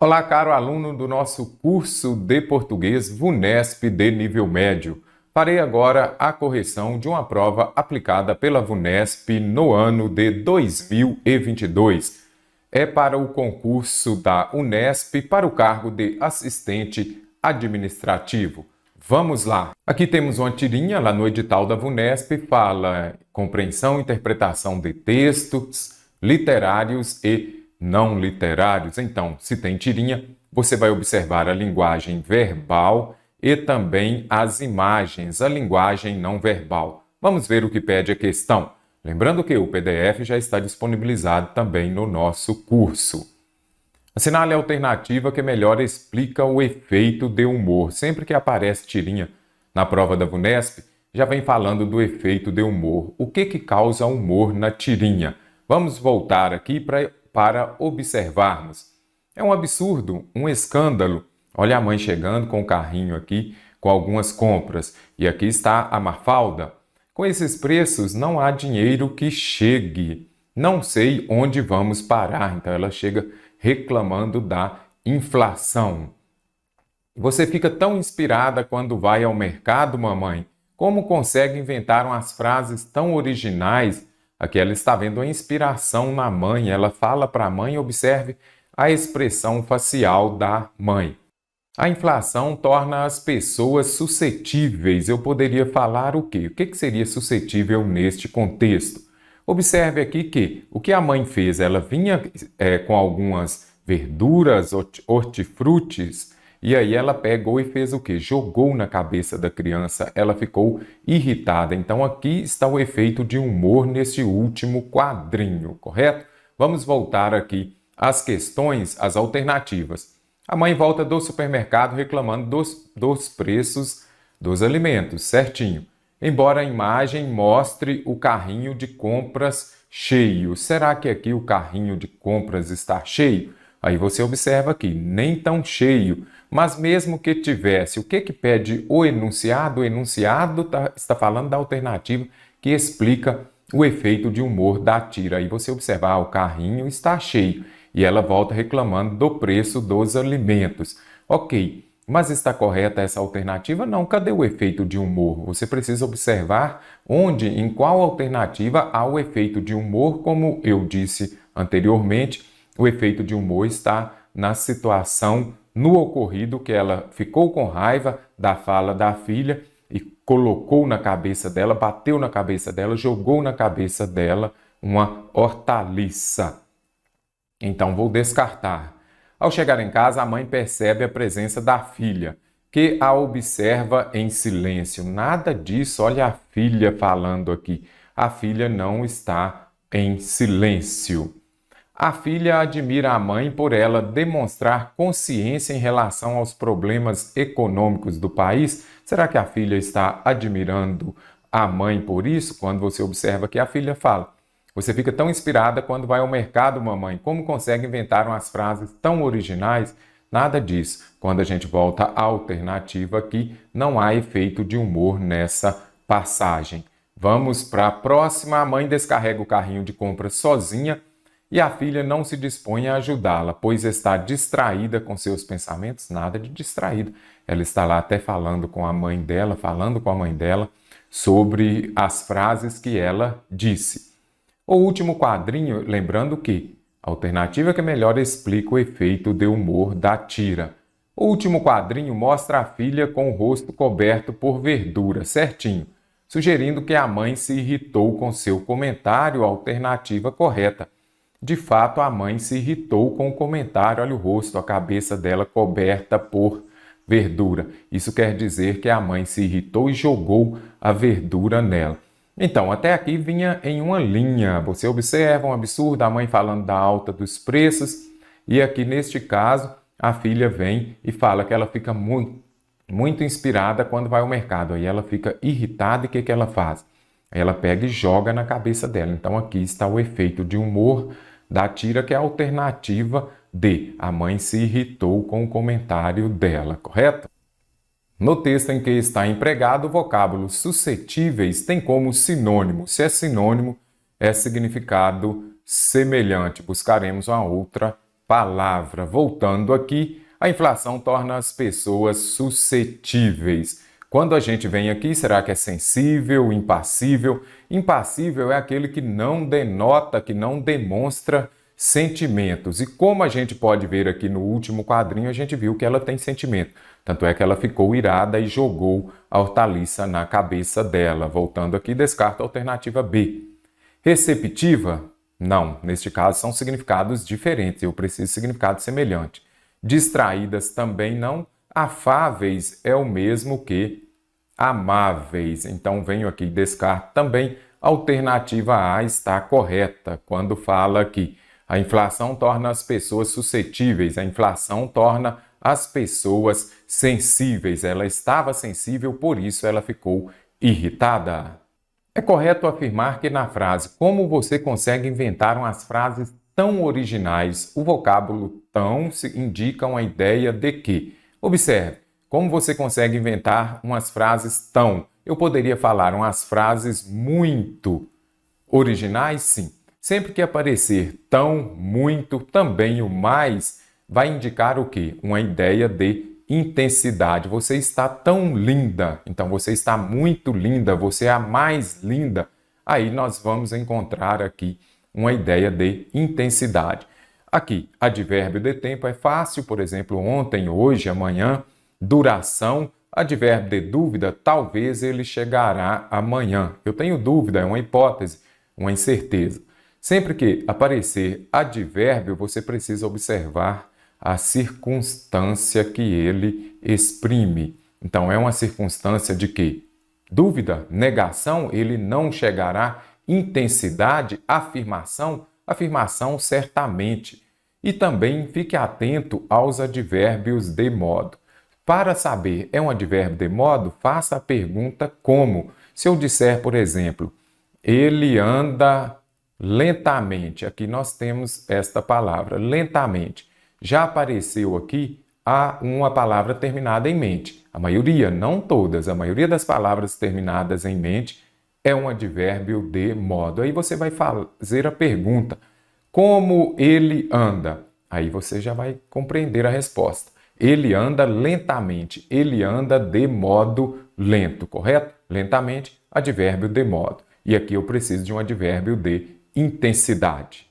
Olá, caro aluno do nosso curso de português VUNESP de nível médio. Farei agora a correção de uma prova aplicada pela VUNESP no ano de 2022. É para o concurso da Unesp para o cargo de assistente administrativo. Vamos lá! Aqui temos uma tirinha lá no edital da VUNESP, fala compreensão e interpretação de textos literários e não literários. Então, se tem tirinha, você vai observar a linguagem verbal e também as imagens, a linguagem não verbal. Vamos ver o que pede a questão. Lembrando que o PDF já está disponibilizado também no nosso curso. Assinale a alternativa que melhor explica o efeito de humor. Sempre que aparece tirinha na prova da VUNESP, já vem falando do efeito de humor. O que causa humor na tirinha? Vamos voltar aqui para observarmos. É um absurdo, um escândalo. Olha a mãe chegando com o carrinho aqui, com algumas compras. E aqui está a Mafalda. Com esses preços, não há dinheiro que chegue. Não sei onde vamos parar. Então, ela chega reclamando da inflação. Você fica tão inspirada quando vai ao mercado, mamãe? Como consegue inventar umas frases tão originais? Aqui ela está vendo a inspiração na mãe. Ela fala para a mãe, observe a expressão facial da mãe. A inflação torna as pessoas suscetíveis. Eu poderia falar o quê? O que seria suscetível neste contexto? Observe aqui que o que a mãe fez, ela vinha com algumas verduras, hortifrutis, e aí ela pegou e fez o quê? Jogou na cabeça da criança, ela ficou irritada. Então aqui está o efeito de humor nesse último quadrinho, correto? Vamos voltar aqui às questões, às alternativas. A mãe volta do supermercado reclamando dos preços dos alimentos, certinho. Embora a imagem mostre o carrinho de compras cheio. Será que aqui o carrinho de compras está cheio? Aí você observa aqui, nem tão cheio. Mas mesmo que tivesse, o que pede o enunciado? O enunciado está falando da alternativa que explica o efeito de humor da tira. Aí você observa, o carrinho está cheio. E ela volta reclamando do preço dos alimentos. Ok, mas está correta essa alternativa? Não, cadê o efeito de humor? Você precisa observar em qual alternativa há o efeito de humor. Como eu disse anteriormente, o efeito de humor está na situação, no ocorrido, que ela ficou com raiva da fala da filha e colocou na cabeça dela, bateu na cabeça dela, jogou na cabeça dela uma hortaliça. Então, vou descartar. Ao chegar em casa, a mãe percebe a presença da filha, que a observa em silêncio. Nada disso, olha a filha falando aqui. A filha não está em silêncio. A filha admira a mãe por ela demonstrar consciência em relação aos problemas econômicos do país. Será que a filha está admirando a mãe por isso? Quando você observa que a filha fala: você fica tão inspirada quando vai ao mercado, mamãe. Como consegue inventar umas frases tão originais? Nada disso. Quando a gente volta à alternativa aqui, não há efeito de humor nessa passagem. Vamos para a próxima. A mãe descarrega o carrinho de compras sozinha e a filha não se dispõe a ajudá-la, pois está distraída com seus pensamentos. Nada de distraída. Ela está lá até falando com a mãe dela sobre as frases que ela disse. O último quadrinho, lembrando que a alternativa que melhor explica o efeito de humor da tira. O último quadrinho mostra a filha com o rosto coberto por verdura, certinho, sugerindo que a mãe se irritou com seu comentário, a alternativa correta. De fato, a mãe se irritou com o comentário, olha o rosto, a cabeça dela coberta por verdura. Isso quer dizer que a mãe se irritou e jogou a verdura nela. Então, até aqui vinha em uma linha. Você observa um absurdo, a mãe falando da alta dos preços, e aqui neste caso, a filha vem e fala que ela fica muito inspirada quando vai ao mercado. Aí ela fica irritada e o que ela faz? Aí ela pega e joga na cabeça dela. Então aqui está o efeito de humor da tira, que é a alternativa D. A mãe se irritou com o comentário dela, correto? No texto em que está empregado, o vocábulo suscetíveis tem como sinônimo. Se é sinônimo, é significado semelhante. Buscaremos uma outra palavra. Voltando aqui, a inflação torna as pessoas suscetíveis. Quando a gente vem aqui, será que é sensível, impassível? Impassível é aquele que não denota, que não demonstra sentimentos. E como a gente pode ver aqui no último quadrinho, a gente viu que ela tem sentimento. Tanto é que ela ficou irada e jogou a hortaliça na cabeça dela. Voltando aqui, descarta a alternativa B. Receptiva? Não. Neste caso, são significados diferentes. Eu preciso de significado semelhante. Distraídas também não. Afáveis é o mesmo que amáveis. Então, venho aqui e descarto também. A alternativa A está correta quando fala que a inflação torna as pessoas suscetíveis, a inflação torna as pessoas sensíveis. Ela estava sensível, por isso ela ficou irritada. É correto afirmar que na frase "como você consegue inventar umas frases tão originais", o vocábulo "tão" indica uma ideia de que. Observe, como você consegue inventar umas frases tão? Eu poderia falar umas frases muito originais? Sim. Sempre que aparecer tão, muito, também o mais, vai indicar o quê? Uma ideia de intensidade. Você está tão linda, então você está muito linda, você é a mais linda. Aí nós vamos encontrar aqui uma ideia de intensidade. Aqui, advérbio de tempo é fácil, por exemplo, ontem, hoje, amanhã. Duração, advérbio de dúvida, talvez ele chegará amanhã. Eu tenho dúvida, é uma hipótese, uma incerteza. Sempre que aparecer advérbio, você precisa observar a circunstância que ele exprime. Então, é uma circunstância de quê? Dúvida, negação, ele não chegará. Intensidade, afirmação, afirmação certamente. E também fique atento aos advérbios de modo. Para saber, é um advérbio de modo? Faça a pergunta como. Se eu disser, por exemplo, ele anda lentamente, aqui nós temos esta palavra, lentamente. Já apareceu aqui uma palavra terminada em mente. A maioria, não todas, a maioria das palavras terminadas em mente é um advérbio de modo. Aí você vai fazer a pergunta, como ele anda? Aí você já vai compreender a resposta. Ele anda lentamente, ele anda de modo lento, correto? Lentamente, advérbio de modo. E aqui eu preciso de um advérbio de intensidade.